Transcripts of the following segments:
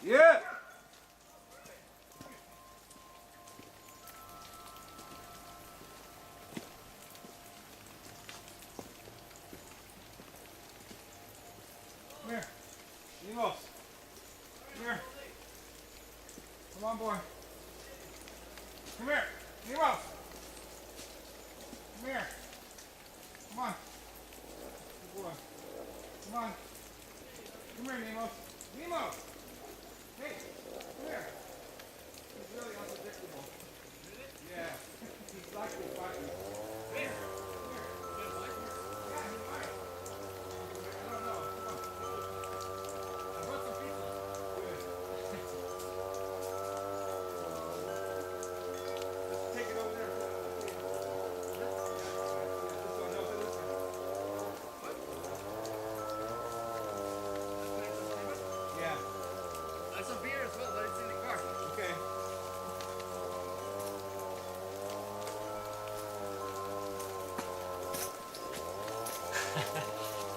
Yeah. Come here. Nemos. Come here. Come on, boy. Come here. Nemos. Come here. Come on. Good boy. Come on. Come here, Nemo. Nemo. Hey, come here. He's really unpredictable. Yeah. He's like this button. Come here. Come here. Yeah, he's right. I don't know. Come on. I want some pizza. Good. Let's take it over there. This one, no, this one. Yeah. I have some beer as well, but it's in the car. Okay.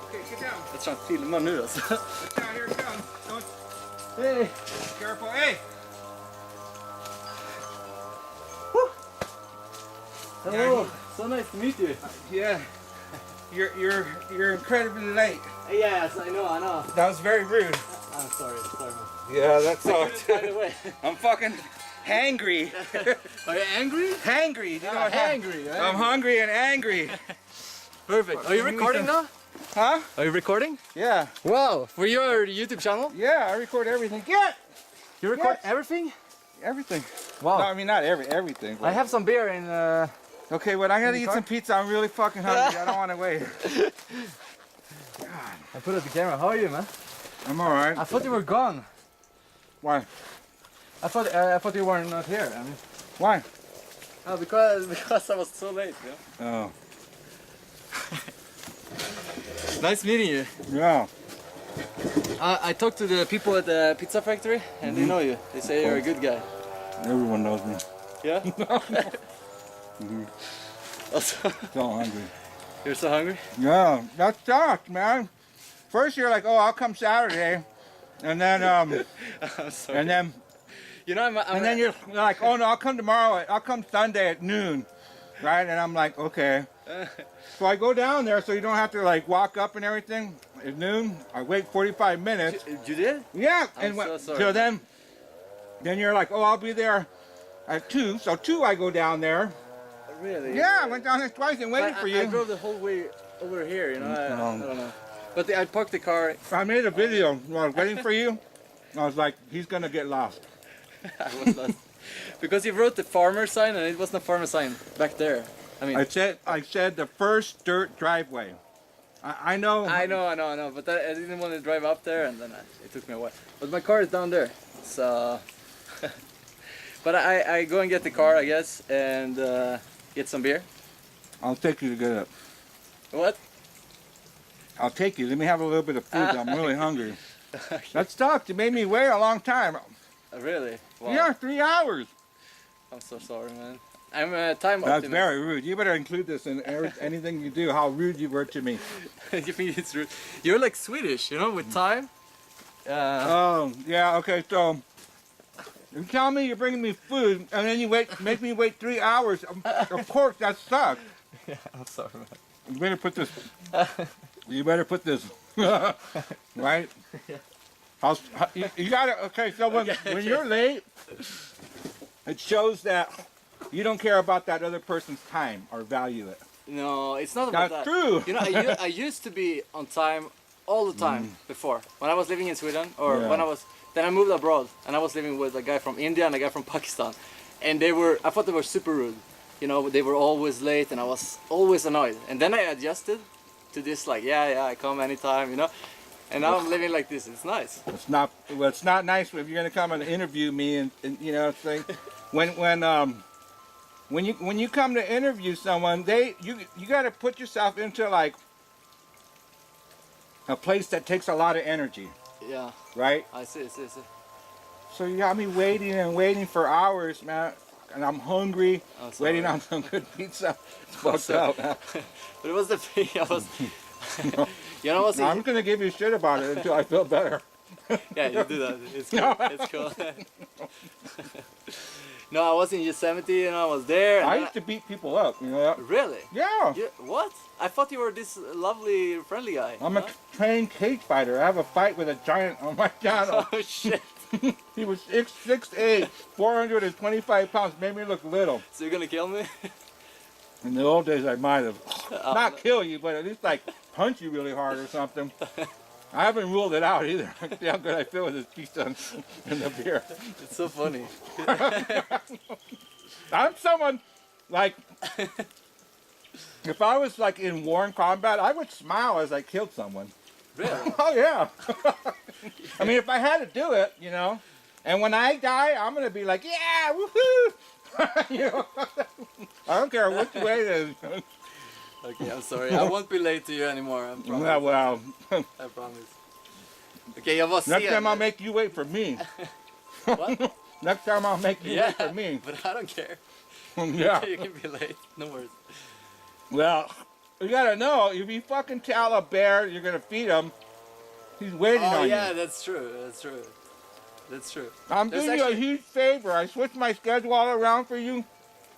Okay, get down. Jag tror han filmar nu alltså. Get down, here it comes. Don't. Hey! Careful. Hey! Hello! So nice to meet you. Yeah. You're incredibly late. Yes, I know. That was very rude. I'm sorry, man. Yeah, that's all. By the way. I'm fucking hangry. Are you angry? Hangry. You know what hangry, right? I'm hungry and angry. Perfect. Are you recording now? Huh? Are you recording? Yeah. Wow, for your YouTube channel? Yeah, I record everything. Get! You record Yes. everything? Everything. Wow. No, I mean not everything. But... I have some beer in Okay, well I gotta eat car? some pizza. I'm really fucking hungry. I don't want to wait. I put up the camera. How are you, man? I'm alright. I thought you were gone. Why? I thought you were not here. I mean, Why? oh, because I was so late. Yeah. Oh. Nice meeting you. Yeah. I talked to the people at the pizza factory, and they know you. They say you're a good guy. Everyone knows me. Yeah. Mhm. Also, So hungry. you're so hungry. Yeah, that sucks, man. First you're like, oh, I'll come Saturday, and then I'm sorry. and then You know, I'm then you're like, oh no, I'll come tomorrow. I'll come Sunday at noon, right? And I'm like, okay. So I go down there, so you don't have to like walk up and everything. At noon, I wait 45 minutes. You did? Yeah, I'm so sorry. so then you're like, oh, I'll be there at 2. So 2, I go down there. Really? Yeah, I went down there twice and waited But for I you. drove the whole way over here. You know, I don't know. But I parked the car. I made a video while I was waiting for you. I was like, he's gonna get lost. I was lost because you wrote the farmer sign, and it wasn't a farmer sign back there. I mean, I said the first dirt driveway. I know. I know, but I didn't want to drive up there, and then it took me a while. But my car is down there, so. But I go and get the car, I guess, and get some beer. I'll take you to get it. What? I'll take you. Let me have a little bit of food. I'm really hungry. Okay. That sucked. You made me wait a long time. Really? Wow. Yeah, 3 hours. I'm so sorry, man. I'm a time That's optimist. very rude. You better include this in anything you do. How rude you were to me. You think it's rude? You're like Swedish, you know, with time. Oh, yeah. Okay, so you tell me you're bringing me food, and then you make me wait 3 hours. Of course, that sucks. Yeah, I'm sorry, man. You better put this. You better put this. Right? Yeah. You gotta. Okay, so when you're late, it shows that you don't care about that other person's time or value it. No, it's not about That's that. true. You know, I used to be on time all the time before. When I was living in Sweden, or Yeah. when then I moved abroad, and I was living with a guy from India and a guy from Pakistan, and I thought they were super rude. You know, they were always late, and I was always annoyed. And then I adjusted to this, like, yeah, I come anytime, you know. And now I'm living like this. It's nice. It's not nice if you're gonna come and interview me and you know thing. When you come to interview someone, you got to put yourself into like a place that takes a lot of energy, Yeah, right? I see. So you got me waiting and waiting for hours, man, and I'm hungry, I'm sorry. waiting on some good pizza. It's I'm fucked sorry. up, man. But it was the thing. I was, you know, I'm gonna give you shit about it until I feel better. Yeah, you do that. It's cool. It's cool. No, I was in Yosemite and I was there. And I used to beat people up, you know that? Really? Yeah. What? I thought you were this lovely, friendly guy. I'm a trained cage fighter. I have a fight with a giant on my channel. Oh shit. He was 6'8", 425 pounds, made me look little. So you're gonna kill me? In the old days, I might have not kill you, but at least like punch you really hard or something. I haven't ruled it out either. See how good I feel with this pizza and the beer. It's so funny. I'm someone like, if I was like in war and combat, I would smile as I killed someone. Really? Oh yeah. I mean, if I had to do it, you know, and when I die, I'm gonna be like, yeah, woohoo! You know, I don't care which way it is. Okay, I'm sorry. I won't be late to you anymore. I promise. Yeah, well, I promise. Okay, jag var sen. next time I'll make you wait for me. What? Next time I'll make you Yeah, wait for me. but I don't care. Yeah. You can be late. No worries. Well, you gotta know, if you fucking tell a bear you're gonna feed him, he's waiting Oh on yeah, you. that's true. That's true. That's true. I'm There's doing you a actually- huge favor. I switched my schedule all around for you.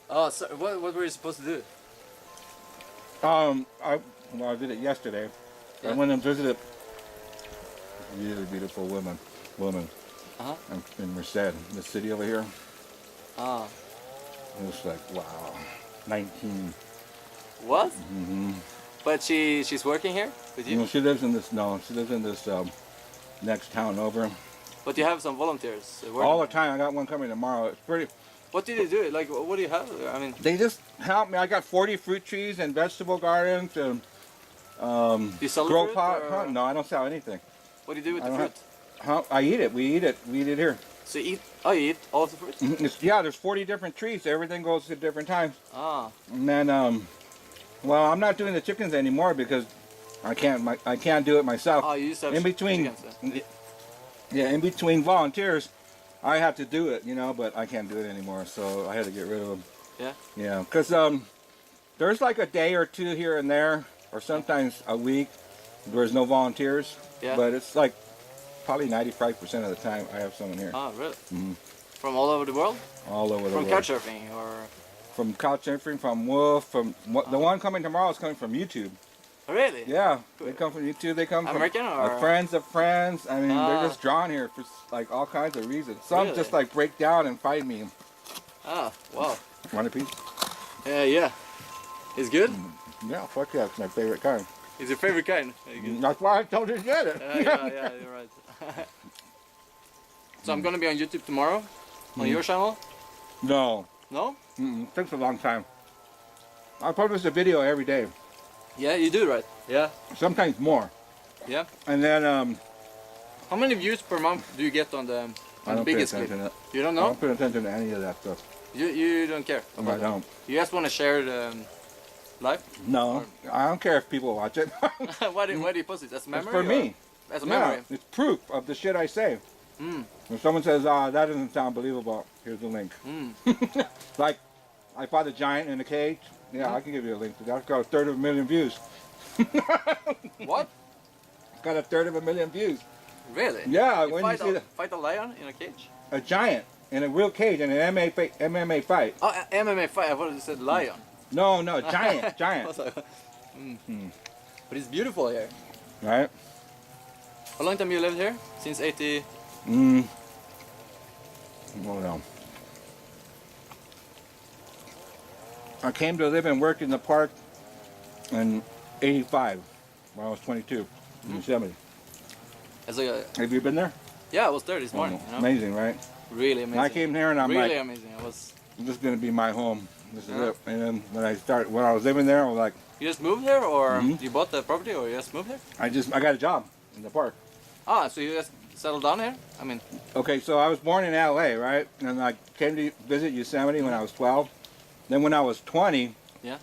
Oh, so what were you supposed to do? I did it yesterday. Yeah. I went and visited a really beautiful woman Uh-huh. in Merced, the city over here. Ah. It was like, wow, 19. What? Mm-hmm. But she's working here with You you? know, she lives in this next town over. But you have some volunteers working All the here. time. I got one coming tomorrow. It's pretty. What did you do? Like, what do you have? I mean, They just help me. I got 40 fruit trees and vegetable gardens and you sell the grow fruit, pot. or- Huh? No, I don't sell anything. what do you do with I the don't fruit? I eat it. We eat it. We eat it here. So you eat? Oh, you eat all of the fruit? Yeah, there's 40 different trees. Everything goes at different times. Ah. And then, well, I'm not doing the chickens anymore because I can't do it myself. Oh, you used to have In between- chickens, Yeah, in between volunteers, I have to do it, you know, but I can't do it anymore, so I had to get rid of them. Yeah? Yeah, because there's like a day or two here and there, or sometimes a week, there's no volunteers. Yeah. But it's like probably 95% of the time I have someone here. Ah, really? Mhm. From all over the world? All over the From world. couchsurfing or? From couchsurfing, from Wolf, the one coming tomorrow is coming from YouTube. Oh, really? Yeah, they come from YouTube. They come American from or? friends of friends. I mean, Ah. they're just drawn here for like all kinds of reasons. Some Really? just like break down and find me. Ah, wow. Want a piece? Yeah. It's good? Yeah, fuck yeah, it's my favorite kind. It's your favorite kind? Very good. That's why I told you to get it. Yeah, you're right. So I'm gonna be on YouTube tomorrow? On your channel? No, No? it takes a long time. I publish a video every day, Yeah, you do, right? Yeah. sometimes more. Yeah. And then How many views per month do you get on the I don't pay biggest clip? attention to You don't I know? don't pay attention to any of that stuff. You don't care? I about that? don't. You just want to share the live? No, I don't care if people watch it. why do you post it? As a It's memory? for or- me. As a Yeah, memory? it's proof of the shit I say. Mm. When someone says, that doesn't sound believable, here's the link. Mm. Like, I fought a giant in a cage. Yeah, I can give you a link to that. It's got 1/3 views. What? It's got 1/3 views. Really? Yeah, You when you fight, see fight a lion in a cage? a giant in a real cage in an MMA fight. Oh, MMA fight. I thought you said lion. No, giant, giant. But it's beautiful here. Right? How long time you lived here? Since 80? Hold on. I came to live and work in the park in '85 when I was 22 in Yosemite. As a, Have you been there? yeah, I was there this morning. You know? Amazing, right? Really amazing. And I came here and I'm really like, amazing. I was. this is gonna be my home. This is Yeah. it. And then when I was living there, I was like, You just moved here, or Mhm. you bought the property, or you just moved here? I got a job in the park. Ah, so you just settled down here? I mean, Okay, so I was born in LA, right? And I came to visit Yosemite when I was 12. Then when I was 20, Yeah.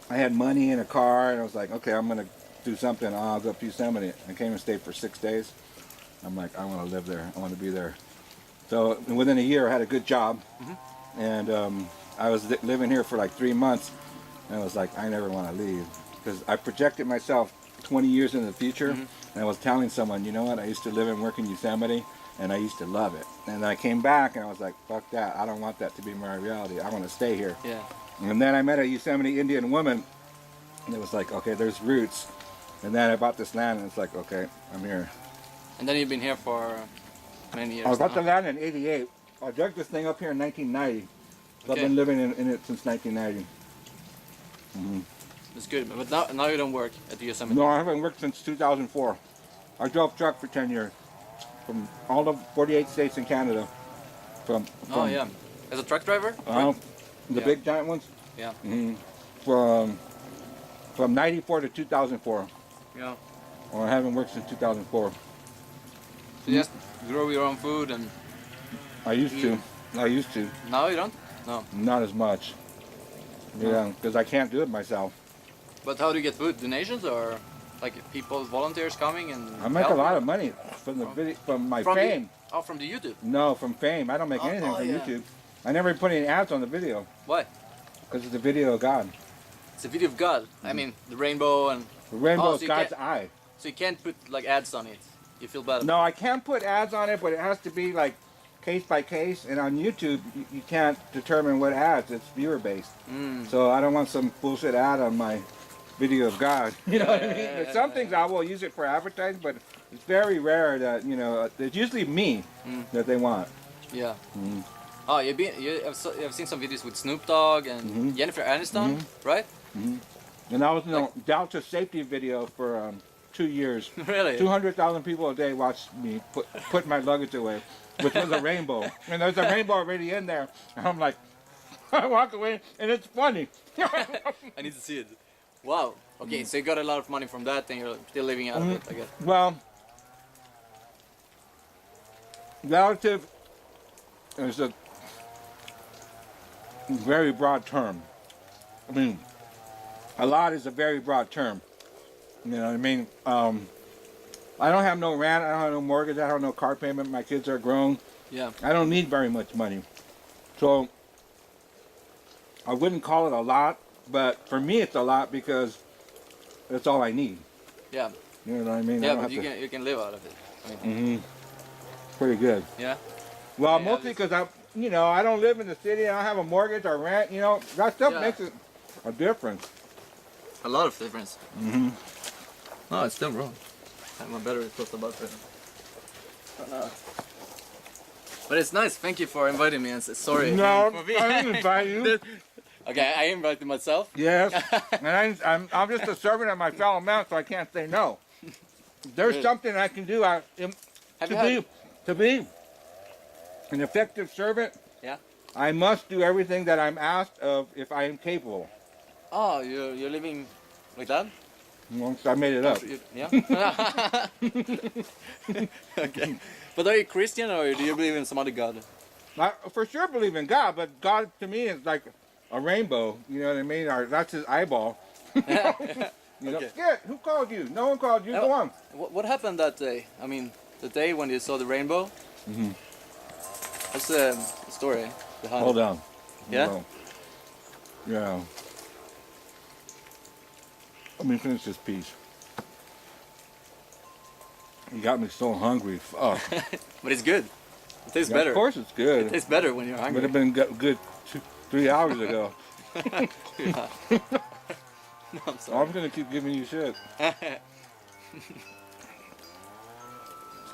I had money in a car, and I was like, okay, I'm gonna do something. I'll go up to Yosemite. I came and stayed for 6 days. I'm like, I want to live there. I want to be there. So within a year, I had a good job, and I was living here for like 3 months, and I was like, I never want to leave because I projected myself 20 years in the future, and I was telling someone, you know what, I used to live and work in Yosemite, and I used to love it. And then I came back, and I was like, fuck that. I don't want that to be my reality. I want to stay here. Yeah. And then I met a Yosemite Indian woman, and it was like, okay, there's roots. And then I bought this land, and it's like, okay, I'm here. And then you've been here for many years I bought now. the land in '88. I dug this thing up here in 1990. So Okay. I've been living in it since 1990. It's good, but now you don't work at the Yosemite. No, I haven't worked since 2004. I drove truck for 10 years. From all the 48 states in Canada. Oh yeah, as a truck driver? The Yeah. big giant ones. Yeah. From 94 to 2004. Yeah. Well, I haven't worked since 2004. So you just grow your own food and I used to. now you don't? No. Not as much. Yeah, because I can't do it myself. But how do you get food? Donations or like people, volunteers coming and I make a help lot you? of money from the video, from my From fame. from the YouTube? No, from fame. I don't make anything from yeah. YouTube. I never put any ads on the video Why? because it's a video of God. It's a video of God. I mean, the rainbow and The rainbow Oh, is so you God's can't- eye. so you can't put like ads on it. You feel bad. No, I can put ads on it, but it has to be like case by case. And on YouTube, you can't determine what ads. It's viewer based. So I don't want some bullshit ad on my video of God. You know what I mean? But some things I will use it for advertising, but it's very rare that, you know, it's usually me that they want. Yeah. Oh, I've seen some videos with Snoop Dogg and Jennifer Aniston, right? And I was in a Delta safety video for 2 years. Really? 200,000 people a day watched me put my luggage away, which was a rainbow. And there's a rainbow already in there. And I'm like, I walk away, and it's funny. I need to see it. Wow. Okay, so you got a lot of money from that, and you're still living out of it, I guess. Well, relative is a very broad term. I mean, a lot is a very broad term. You know what I mean? I don't have no rent, I don't have no mortgage, I don't have no car payment, my kids are grown. Yeah. I don't need very much money. So, I wouldn't call it a lot, but for me it's a lot because that's all I need. Yeah. You know what I mean? I Yeah, don't but have you can live out of it. I mean, Pretty good. yeah. Well, Yeah, mostly because I don't live in the city. I don't have a mortgage or rent. You know, that stuff Yeah. makes it a difference. A lot of difference. No, it's still wrong. My battery is close to about But it's nice. Thank you for inviting me. And sorry. No, for me. I didn't invite you. Okay, I invited myself. Yes, and I'm just a servant of my fellow man, so I can't say no. There's Really? something I can do to be an effective servant. Yeah. I must do everything that I'm asked of if I am capable. Oh, you're living like that? Once I made it up. Yeah. Okay. But are you Christian or do you believe in some other god? I for sure believe in God, but God to me is like a rainbow. You know what I mean? Or that's his eyeball. You know, Okay. Skit, who called you? No one called you. Go on. What happened that day? I mean, the day when you saw the rainbow? What's the story behind Hold it? on. Yeah? Hold on. Yeah. Let me finish this piece. You got me so hungry. Fuck. But it's good. It tastes Yeah, better. of course it's It good. tastes better when you're Would hungry. have been good 3 hours ago. Yeah. No, I'm I'm sorry. gonna keep giving you shit.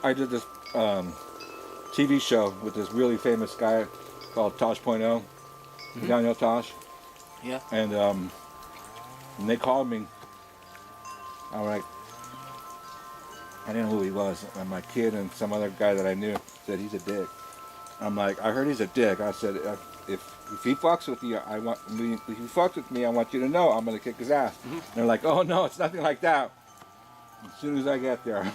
I did this TV show with this really famous guy called Tosh.0, Daniel Tosh, Yeah. and they called me. I'm like, I didn't know who he was. And my kid and some other guy that I knew said he's a dick. I'm like, I heard he's a dick. I said, if he fucks with you, if he fucks with me, I want you to know I'm gonna kick his ass. And they're like, oh no, it's nothing like that. As soon as I get there,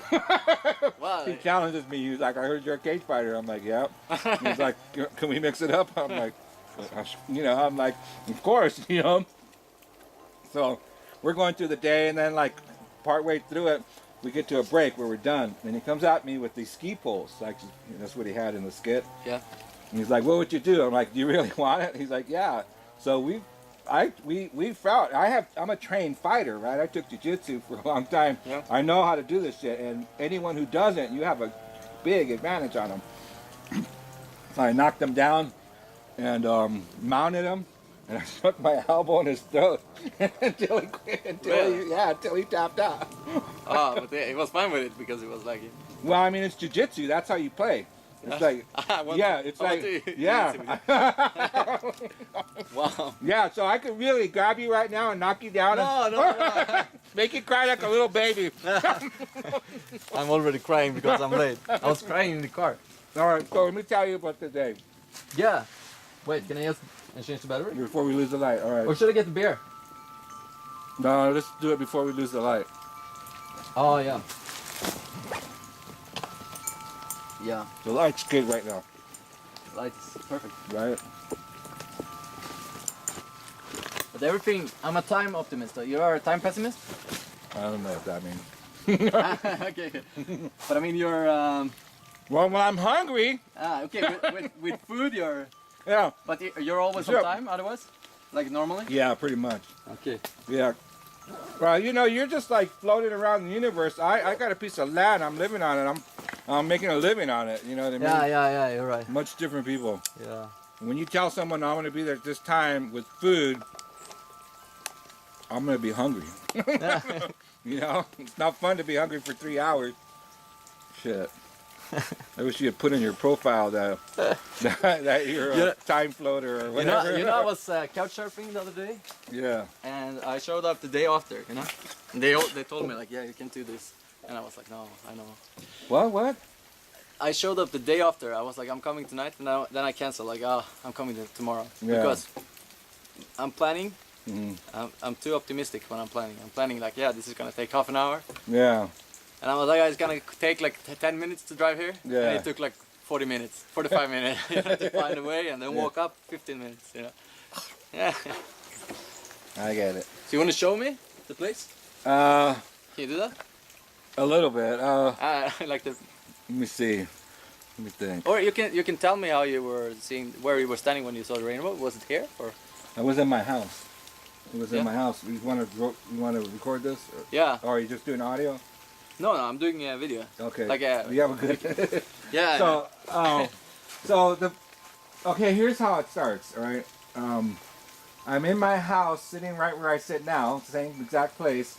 Wow. he challenges me. He's like, I heard you're a cage fighter. I'm like, yep. He's like, can we mix it up? I'm like, I'm like, of course, So we're going through the day, and then like partway through it, we get to a break where we're done, and he comes at me with these ski poles. Like that's what he had in the skit. Yeah. And he's like, what would you do? I'm like, do you really want it? He's like, yeah. So we we felt I'm a trained fighter, right? I took jiu-jitsu for a long time. Yeah. I know how to do this shit, and anyone who doesn't, you have a big advantage on them. So I knocked him down and mounted him, and I stuck my elbow in his throat until he quit, until he tapped out. Oh, but he was fine with it because it was like. Well, I mean, it's jiu-jitsu. That's how you play. It's like, it's like, yeah. Wow. Yeah, so I could really grab you right now and knock you down. No. Make you cry like a little baby. I'm already crying because I'm late. I was crying in the car. All right, so let me tell you about today. Yeah. Wait, can I just change the battery? Before we lose the light, all right. Or should I get the beer? No, let's do it before we lose the light. Oh, yeah. Yeah. The light's good right now. Light's perfect. Right? But everything, I'm a time optimist. You are a time pessimist? I don't know what that means. Okay. But I mean, you're. Well, when I'm hungry. Okay. With food, you're. Yeah. But you're always on time. Otherwise, like normally. Yeah, pretty much. Okay. Yeah. Well, you know, you're just like floating around the universe. I got a piece of land. I'm living on it. I'm making a living on it. You know what I mean? Yeah. You're right. Much different people. Yeah. When you tell someone I'm going to be there at this time with food, I'm going to be hungry. You know, it's not fun to be hungry for 3 hours. Shit. I wish you had put in your profile that you're a time floater or whatever. You know, I was couch surfing the other day. Yeah. And I showed up the day after. You know, and they told me like, yeah, you can do this, and I was like, no, I know. What? I showed up the day after. I was like, I'm coming tonight, and then I canceled. Like, I'm coming tomorrow because I'm planning. Mm-hmm. I'm too optimistic when I'm planning. I'm planning like, yeah, this is gonna take half an hour. Yeah. And I was like, it's gonna take like 10 minutes to drive here. Yeah. And it took like 40 minutes, 45 minutes to find a way, and then walk up 15 minutes. You know. Yeah. I get it. So you want to show me the place? Can you do that? A little bit. I like the. Let me see. Let me think. Or you can tell me how you were seeing where you were standing when you saw the rainbow. Was it here or? I was in my house. It was in Yeah? my house. You want to record this? Yeah. Or are you just doing audio? No, I'm doing a video. Okay. Like you have a good. Yeah. So, okay. Here's how it starts. All right. I'm in my house, sitting right where I sit now, same exact place,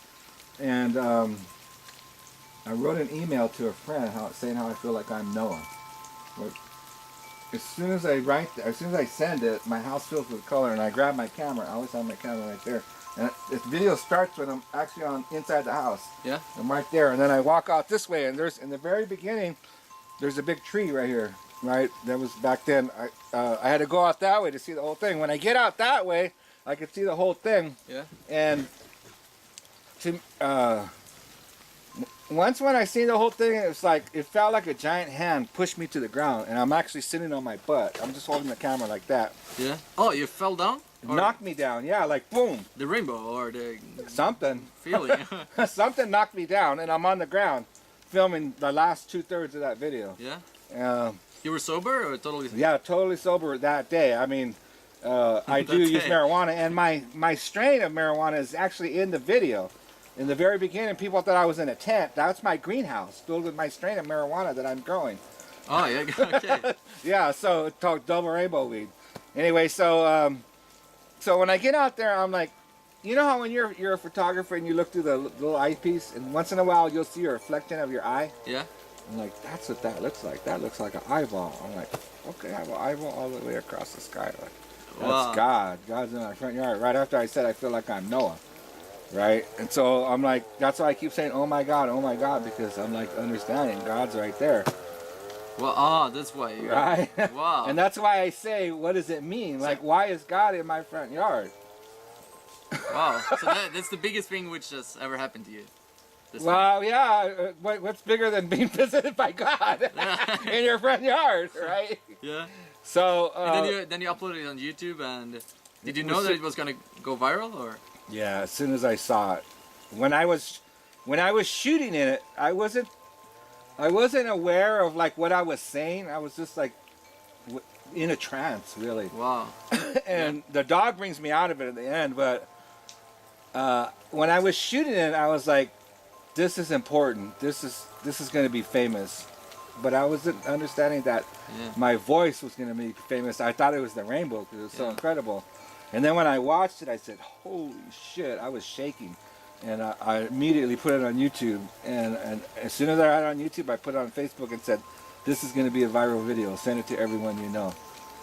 and I wrote an email to a friend saying how I feel like I'm Noah. Like, as soon as I send it, my house fills with color, and I grab my camera. I always have my camera right there. And this video starts when I'm actually inside the house. Yeah. I'm right there, and then I walk out this way, and in the very beginning, there's a big tree right here. Right, that was back then. I had to go out that way to see the whole thing. When I get out that way, I could see the whole thing. Yeah. And once when I seen the whole thing, it felt like a giant hand pushed me to the ground, and I'm actually sitting on my butt. I'm just holding the camera like that. Yeah. Oh, you fell down? Or Knocked me down. Yeah, like boom. the rainbow or the Something. feeling? Something knocked me down, and I'm on the ground, filming the last 2/3 of that video. Yeah. You were sober or totally? Yeah, totally sober that day. I mean, I do use marijuana, and my strain of marijuana is actually in the video. In the very beginning, people thought I was in a tent. That's my greenhouse filled with my strain of marijuana that I'm growing. Oh, yeah, okay. Yeah, so it's called double rainbow weed. Anyway, so when I get out there, I'm like, you know how when you're a photographer and you look through the little eyepiece, and once in a while you'll see a reflection of your eye? Yeah. I'm like, that's what that looks like. That looks like an eyeball. I'm like, okay, I have an eyeball all the way across the sky. Like, that's Wow. God. God's in my front yard. Right after I said I feel like I'm Noah. Right? And so I'm like, that's why I keep saying, oh my God, because I'm like understanding God's right there. Well, that's why. Right? Wow. And that's why I say, what does it mean? Like, why is God in my front yard? Wow. So that's the biggest thing which has ever happened to you. Well, yeah. What's bigger than being visited by God in your front yard, right? Yeah. So. And then you uploaded it on YouTube, and did you know that it was gonna go viral, or? Yeah, as soon as I saw it, when I was shooting in it, I wasn't aware of like what I was saying. I was just like, in a trance, really. Wow. And the dog brings me out of it at the end. But when I was shooting it, I was like, "This is important. This is going to be famous." But I wasn't understanding that my voice was going to be famous. I thought it was the rainbow because it was so incredible. And then when I watched it, I said, "Holy shit!" I was shaking, and I immediately put it on YouTube. And as soon as I had it on YouTube, I put it on Facebook and said, "This is going to be a viral video. Send it to everyone you know."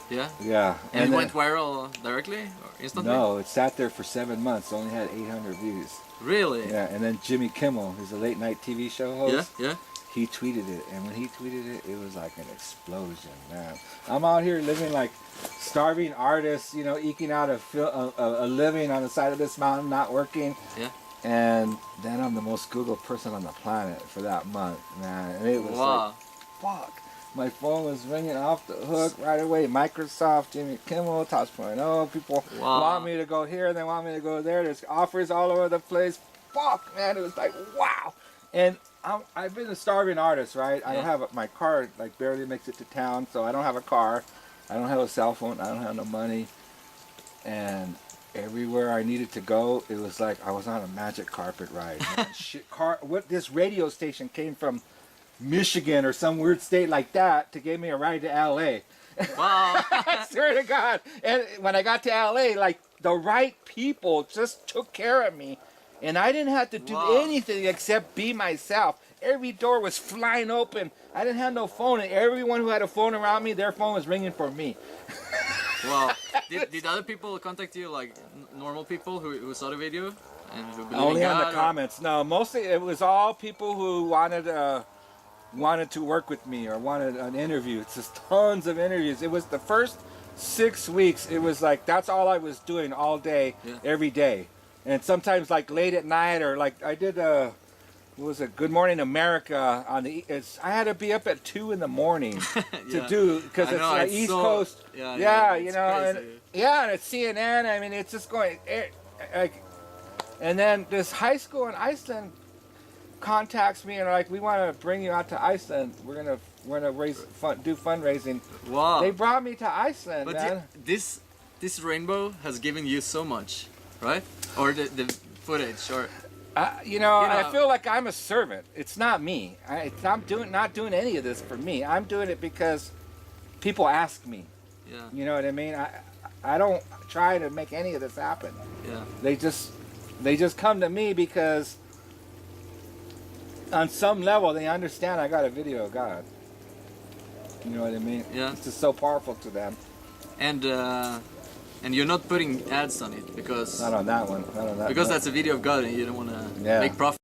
Yeah. Yeah. And it then, went viral directly or instantly? No, it sat there for 7 months. Only had 800 views. Really? Yeah. And then Jimmy Kimmel, who's a late night TV show host. Yeah. Yeah. He tweeted it, and when he tweeted it, it was like an explosion, man. I'm out here living like starving artists, you know, eking out a living on the side of this mountain, not working. Yeah. And then I'm the most Googled person on the planet for that month, man. And it was like, fuck. My phone was ringing off the hook right away. Microsoft, Jimmy Kimmel, Tosh.0. People want me to go here, they want me to go there. There's offers all over the place. Fuck, man. It was like, wow. And I've been a starving artist, right? I don't have my car, like, barely makes it to town, so I don't have a car. I don't have a cell phone. I don't have no money. And everywhere I needed to go, it was like I was on a magic carpet ride. This radio station came from Michigan or some weird state like that to give me a ride to LA. Wow. I swear to God. And when I got to LA, like, the right people just took care of me. And I didn't have to do anything except be myself. Every door was flying open. I didn't have no phone. And everyone who had a phone around me, their phone was ringing for me. Wow. Did other people contact you, like normal people who saw the video? And who believe Only in on God, the comments. No, mostly it was all people who wanted to work with me or wanted an interview. It's just tons of interviews. It was the first 6 weeks. It was like that's all I was doing all day, every day. And sometimes like late at night or like I did Good Morning America on the I had to be up at 2 in the morning to do because it's like East Coast. Yeah, you know, and it's CNN. I mean, it's just going like, and then this high school in Iceland contacts me and like, we want to bring you out to Iceland. We're gonna do fundraising. Wow. They brought me to Iceland, but man. This rainbow has given you so much, right? Or the footage, or you know, I feel like I'm a servant. It's not me. I'm not doing any of this for me. I'm doing it because people ask me. Yeah. You know what I mean? I don't try to make any of this happen. Yeah. They just come to me because on some level they understand I got a video of God. You know what I mean? Yeah. It's just so powerful to them. And you're not putting ads on it because not on that one. Not on that. Because that's a video of God and you don't want to make profit.